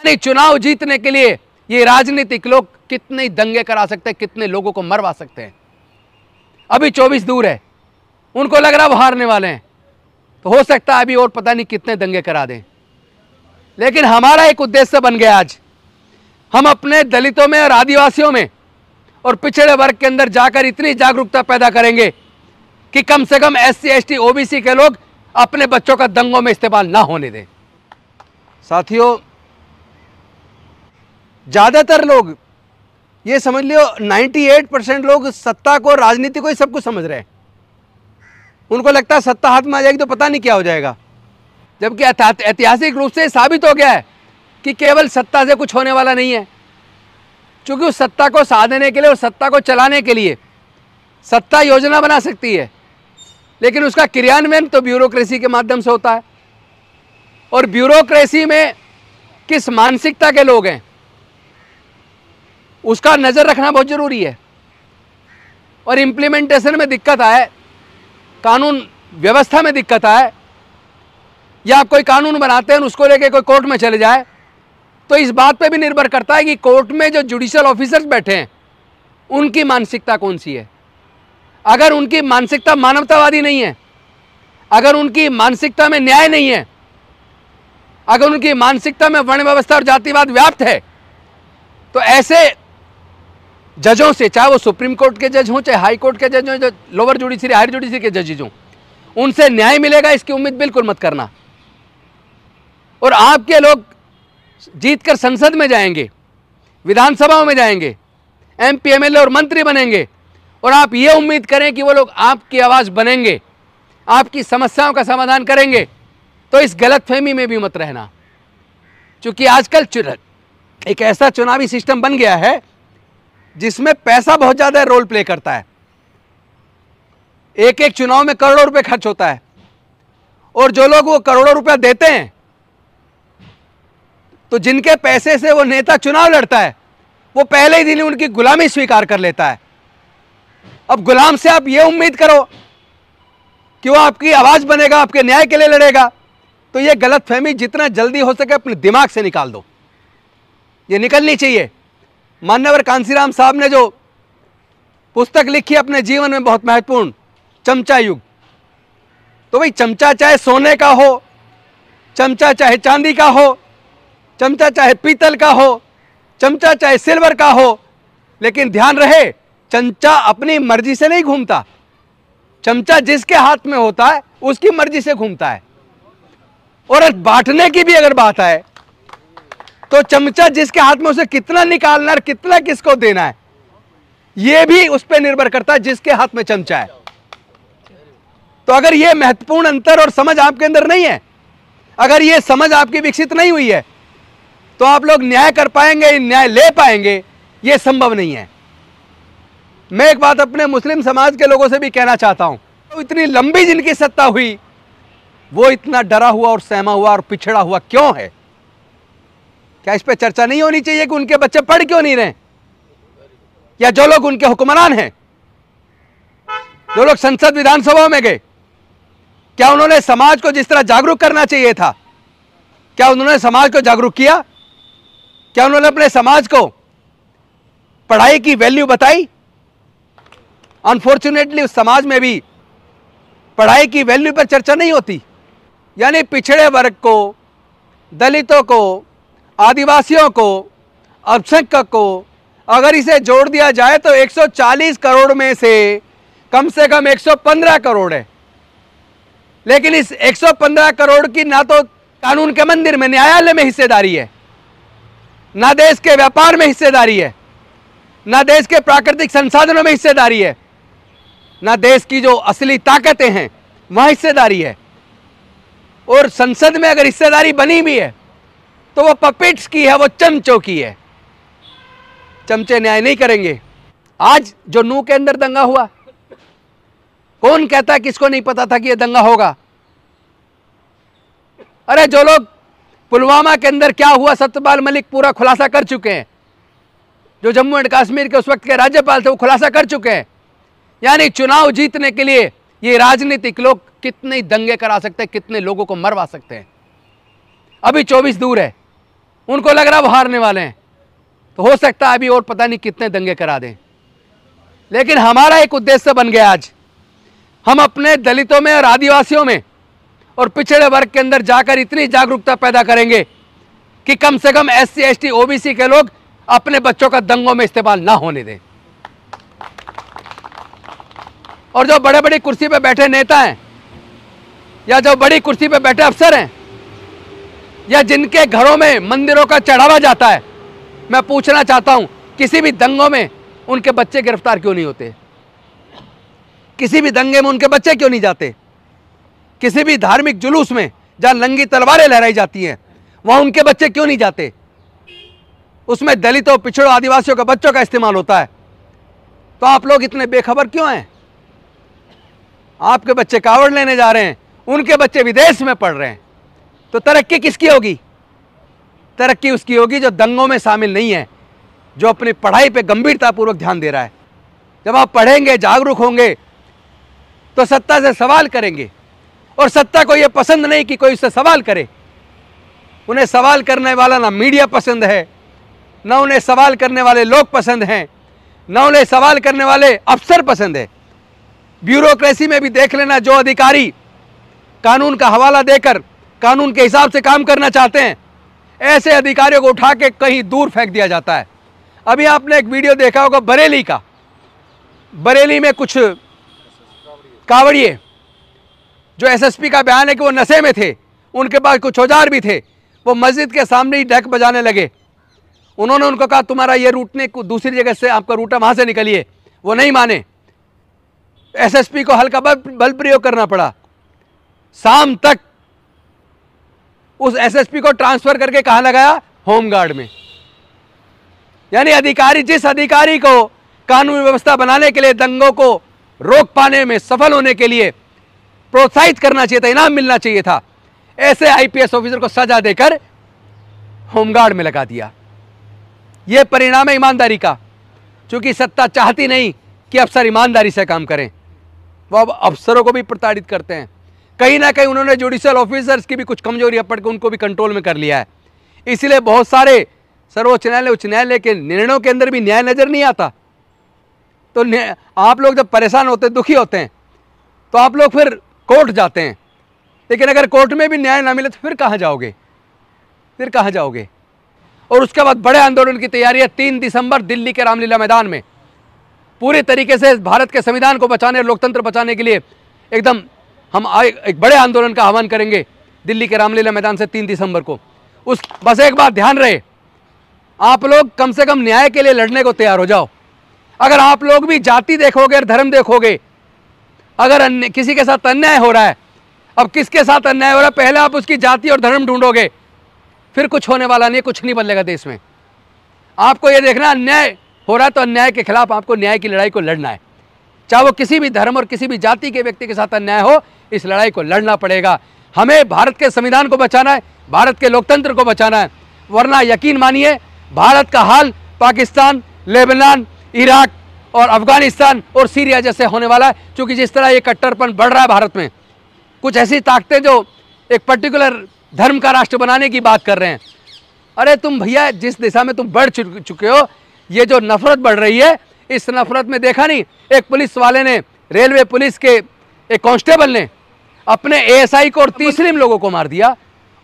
नहीं, चुनाव जीतने के लिए ये राजनीतिक लोग कितने दंगे करा सकते हैं, कितने लोगों को मरवा सकते हैं। अभी 24 दूर है, उनको लग रहा वो हारने वाले हैं, तो हो सकता है अभी और पता नहीं कितने दंगे करा दें। लेकिन हमारा एक उद्देश्य बन गया आज, हम अपने दलितों में और आदिवासियों में और पिछड़े वर्ग के अंदर जाकर इतनी जागरूकता पैदा करेंगे कि कम से कम SC ST OBC के लोग अपने बच्चों का दंगों में इस्तेमाल ना होने दें। साथियों, ज़्यादातर लोग ये समझ लियो 98% लोग सत्ता को, राजनीति को ही सब कुछ समझ रहे हैं। उनको लगता है सत्ता हाथ में आ जाएगी तो पता नहीं क्या हो जाएगा, जबकि ऐतिहासिक रूप से साबित हो गया है कि केवल सत्ता से कुछ होने वाला नहीं है। क्योंकि उस सत्ता को साधने के लिए और सत्ता को चलाने के लिए सत्ता योजना बना सकती है, लेकिन उसका क्रियान्वयन तो ब्यूरोक्रेसी के माध्यम से होता है। और ब्यूरोक्रेसी में किस मानसिकता के लोग हैं उसका नज़र रखना बहुत ज़रूरी है। और इम्प्लीमेंटेशन में दिक्कत आए, कानून व्यवस्था में दिक्कत आए, या आप कोई कानून बनाते हैं उसको लेके कोई कोर्ट में चले जाए, तो इस बात पे भी निर्भर करता है कि कोर्ट में जो जुडिशियल ऑफिसर्स बैठे हैं उनकी मानसिकता कौन सी है। अगर उनकी मानसिकता मानवतावादी नहीं है, अगर उनकी मानसिकता में न्याय नहीं है, अगर उनकी मानसिकता में वर्ण व्यवस्था और जातिवाद व्याप्त है, तो ऐसे जजों से, चाहे वो सुप्रीम कोर्ट के जज हों, चाहे हाई कोर्ट के जज हों, जो लोअर जुडिशरी, हायर जुडिशरी के जजेज हों, उनसे न्याय मिलेगा इसकी उम्मीद बिल्कुल मत करना। और आपके लोग जीतकर संसद में जाएंगे, विधानसभाओं में जाएंगे, MP MLA और मंत्री बनेंगे, और आप ये उम्मीद करें कि वो लोग आपकी आवाज़ बनेंगे, आपकी समस्याओं का समाधान करेंगे, तो इस गलतफहमी में भी मत रहना। क्योंकि आजकल एक ऐसा चुनावी सिस्टम बन गया है जिसमें पैसा बहुत ज़्यादा रोल प्ले करता है। एक एक चुनाव में करोड़ों रुपए खर्च होता है, और जो लोग वो करोड़ों रुपया देते हैं, तो जिनके पैसे से वो नेता चुनाव लड़ता है, वो पहले ही दिन उनकी गुलामी स्वीकार कर लेता है। अब गुलाम से आप ये उम्मीद करो कि वो आपकी आवाज़ बनेगा, आपके न्याय के लिए लड़ेगा, तो ये गलतफहमी जितना जल्दी हो सके अपने दिमाग से निकाल दो। ये निकलनी चाहिए। मान्यवर कांसीराम साहब ने जो पुस्तक लिखी अपने जीवन में बहुत महत्वपूर्ण, चमचा युग, तो भाई चमचा चाहे सोने का हो, चमचा चाहे चांदी का हो, चमचा चाहे पीतल का हो, चमचा चाहे सिल्वर का हो, लेकिन ध्यान रहे चमचा अपनी मर्जी से नहीं घूमता। चमचा जिसके हाथ में होता है उसकी मर्जी से घूमता है। और बांटने की भी अगर बात आए तो चमचा जिसके हाथ में, उसे कितना निकालना और कितना किसको देना है, यह भी उस पर निर्भर करता है जिसके हाथ में चमचा है। तो अगर यह महत्वपूर्ण अंतर और समझ आपके अंदर नहीं है, अगर यह समझ आपकी विकसित नहीं हुई है, तो आप लोग न्याय कर पाएंगे, न्याय ले पाएंगे, यह संभव नहीं है। मैं एक बात अपने मुस्लिम समाज के लोगों से भी कहना चाहता हूं, तो इतनी लंबी जिनकी सत्ता हुई, वो इतना डरा हुआ और सहमा हुआ और पिछड़ा हुआ क्यों है? क्या इस पे चर्चा नहीं होनी चाहिए कि उनके बच्चे पढ़ क्यों नहीं रहे? या जो लोग उनके हुक्मरान हैं, जो लोग संसद विधानसभा में गए, क्या उन्होंने समाज को जिस तरह जागरूक करना चाहिए था, क्या उन्होंने समाज को जागरूक किया? क्या उन्होंने अपने समाज को पढ़ाई की वैल्यू बताई? अनफॉर्चुनेटली उस समाज में भी पढ़ाई की वैल्यू पर चर्चा नहीं होती। यानी पिछड़े वर्ग को, दलितों को, आदिवासियों को, अल्पसंख्यक को अगर इसे जोड़ दिया जाए तो 140 करोड़ में से कम 115 करोड़ है। लेकिन इस 115 करोड़ की ना तो कानून के मंदिर में, न्यायालय में हिस्सेदारी है, ना देश के व्यापार में हिस्सेदारी है, ना देश के प्राकृतिक संसाधनों में हिस्सेदारी है, ना देश की जो असली ताकतें हैं वहां हिस्सेदारी है। और संसद में अगर हिस्सेदारी बनी भी है तो वो पपेट्स की है, वो चमचों की है। चमचे न्याय नहीं करेंगे। आज जो नूह के अंदर दंगा हुआ, कौन कहता किसको नहीं पता था कि यह दंगा होगा? अरे जो लोग पुलवामा के अंदर क्या हुआ सत्यपाल मलिक पूरा खुलासा कर चुके हैं, जो जम्मू एंड कश्मीर के उस वक्त के राज्यपाल थे वो खुलासा कर चुके हैं। यानी चुनाव जीतने के लिए ये राजनीतिक लोग कितने दंगे करा सकते हैं, कितने लोगों को मरवा सकते हैं। अभी 24 दूर है, उनको लग रहा वो हारने वाले हैं, तो हो सकता है अभी और पता नहीं कितने दंगे करा दें। लेकिन हमारा एक उद्देश्य बन गया आज, हम अपने दलितों में और आदिवासियों में और पिछड़े वर्ग के अंदर जाकर इतनी जागरूकता पैदा करेंगे कि कम से कम SC ST OBC के लोग अपने बच्चों का दंगों में इस्तेमाल ना होने दें। और जो बड़े बड़ी कुर्सी पे बैठे नेता हैं या जो बड़ी कुर्सी पे बैठे अफसर हैं या जिनके घरों में मंदिरों का चढ़ावा जाता है, मैं पूछना चाहता हूं, किसी भी दंगों में उनके बच्चे गिरफ्तार क्यों नहीं होते? किसी भी दंगे में उनके बच्चे क्यों नहीं जाते? किसी भी धार्मिक जुलूस में जहां नंगी तलवारें लहराई जाती हैं, वहां उनके बच्चे क्यों नहीं जाते? उसमें दलितों, पिछड़ों, आदिवासियों के बच्चों का इस्तेमाल होता है। तो आप लोग इतने बेखबर क्यों हैं? आपके बच्चे कावड़ लेने जा रहे हैं, उनके बच्चे विदेश में पढ़ रहे हैं, तो तरक्की किसकी होगी? तरक्की उसकी होगी जो दंगों में शामिल नहीं है, जो अपनी पढ़ाई पे गंभीरतापूर्वक ध्यान दे रहा है। जब आप पढ़ेंगे, जागरूक होंगे, तो सत्ता से सवाल करेंगे। और सत्ता को यह पसंद नहीं कि कोई उससे सवाल करे। उन्हें सवाल करने वाला ना मीडिया पसंद है, ना उन्हें सवाल करने वाले लोग पसंद हैं, ना उन्हें सवाल करने वाले अफसर पसंद है। ब्यूरोक्रेसी में भी देख लेना, जो अधिकारी कानून का हवाला देकर कानून के हिसाब से काम करना चाहते हैं, ऐसे अधिकारियों को उठा के कहीं दूर फेंक दिया जाता है। अभी आपने एक वीडियो देखा होगा बरेली का। बरेली में कुछ कावड़िए, जो SSP का बयान है कि वो नशे में थे, उनके पास कुछ औजार भी थे, वो मस्जिद के सामने ही ढक बजाने लगे। उन्होंने उनको कहा तुम्हारा ये रूट ने दूसरी जगह से, आपका रूट है, वहां से निकलिए। वो नहीं माने, SSP को हल्का बल प्रयोग करना पड़ा। शाम तक उस SSP को ट्रांसफर करके कहां लगाया? होमगार्ड में। यानी अधिकारी, जिस अधिकारी को कानून व्यवस्था बनाने के लिए, दंगों को रोक पाने में सफल होने के लिए प्रोत्साहित करना चाहिए था, इनाम मिलना चाहिए था, ऐसे IPS ऑफिसर को सजा देकर होमगार्ड में लगा दिया। यह परिणाम है ईमानदारी का। क्योंकि सत्ता चाहती नहीं कि अफसर ईमानदारी से काम करें, वो अब अफसरों को भी प्रताड़ित करते हैं। कहीं ना कहीं उन्होंने जुडिशियल ऑफिसर्स की भी कुछ कमजोरियां पढ़ के उनको भी कंट्रोल में कर लिया है। इसलिए बहुत सारे सर्वोच्च न्यायालय, उच्च न्यायालय के निर्णयों के अंदर भी न्याय नजर नहीं आता। तो आप लोग जब परेशान होते हैं, दुखी होते हैं, तो आप लोग फिर कोर्ट जाते हैं। लेकिन अगर कोर्ट में भी न्याय ना मिले तो फिर कहाँ जाओगे? फिर कहाँ जाओगे? और उसके बाद बड़े आंदोलन की तैयारी है 3 दिसंबर दिल्ली के रामलीला मैदान में। पूरे तरीके से भारत के संविधान को बचाने, लोकतंत्र बचाने के लिए एकदम हम एक बड़े आंदोलन का आह्वान करेंगे दिल्ली के रामलीला मैदान से 3 दिसंबर को। बस एक बात ध्यान रहे, आप लोग कम से कम न्याय के लिए लड़ने को तैयार हो जाओ। अगर आप लोग भी जाति देखोगे और धर्म देखोगे, अगर किसी के साथ अन्याय हो रहा है, अब किसके साथ अन्याय हो रहा है, पहले आप उसकी जाति और धर्म ढूंढोगे, फिर कुछ होने वाला नहीं, कुछ नहीं बदलेगा देश में। आपको यह देखना, अन्याय हो रहा है तो अन्याय के खिलाफ आपको न्याय की लड़ाई को लड़ना है। चाहे वो किसी भी धर्म और किसी भी जाति के व्यक्ति के साथ अन्याय हो, इस लड़ाई को लड़ना पड़ेगा। हमें भारत के संविधान को बचाना है, भारत के लोकतंत्र को बचाना है। वरना यकीन मानिए, भारत का हाल पाकिस्तान, लेबनान, इराक और अफगानिस्तान और सीरिया जैसे होने वाला है। क्योंकि जिस तरह ये कट्टरपन बढ़ रहा है भारत में, कुछ ऐसी ताकतें जो एक पर्टिकुलर धर्म का राष्ट्र बनाने की बात कर रहे हैं। अरे तुम भैया, जिस दिशा में तुम बढ़ चुके हो, ये जो नफरत बढ़ रही है, इस नफरत में देखा नहीं, एक पुलिस वाले ने, रेलवे पुलिस के एक कांस्टेबल ने अपने ASI को और 30 मुस्लिम लोगों को मार दिया,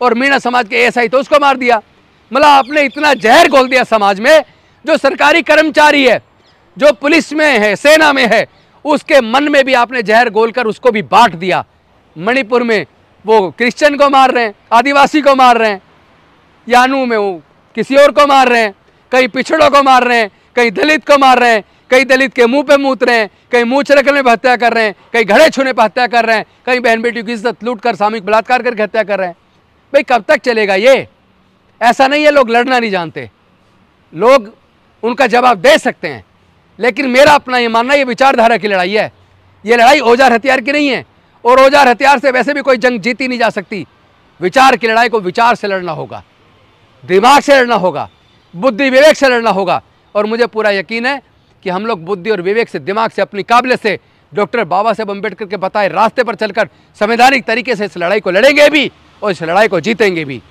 और मीणा समाज के ASI तो उसको मार दिया। मतलब आपने इतना जहर घोल दिया समाज में। जो सरकारी कर्मचारी है, जो पुलिस में है, सेना में है, उसके मन में भी आपने जहर घोलकर उसको भी बांट दिया। मणिपुर में वो क्रिश्चियन को मार रहे हैं, आदिवासी को मार रहे हैं, यानू में वो किसी और को मार रहे हैं, कहीं पिछड़ों को मार रहे हैं, कहीं दलित को मार रहे हैं, कहीं दलित के मुंह पे मूत रहे हैं, कहीं मुंह चरकने पर हत्या कर रहे हैं, कहीं घड़े छूने पर हत्या कर रहे हैं, कहीं बहन बेटी की इज्जत लूट कर सामूहिक बलात्कार करके हत्या कर रहे हैं। भाई कब तक चलेगा ये? ऐसा नहीं है लोग लड़ना नहीं जानते, लोग उनका जवाब दे सकते हैं। लेकिन मेरा अपना ये मानना, ये विचारधारा की लड़ाई है। ये लड़ाई औजार हथियार की नहीं है, और औजार हथियार से वैसे भी कोई जंग जीती नहीं जा सकती। विचार की लड़ाई को विचार से लड़ना होगा, दिमाग से लड़ना होगा, बुद्धि विवेक से लड़ना होगा। और मुझे पूरा यकीन है कि हम लोग बुद्धि और विवेक से, दिमाग से, अपनी काबिलियत से डॉक्टर बाबा साहब अम्बेडकर के बताए रास्ते पर चलकर संवैधानिक तरीके से इस लड़ाई को लड़ेंगे भी और इस लड़ाई को जीतेंगे भी।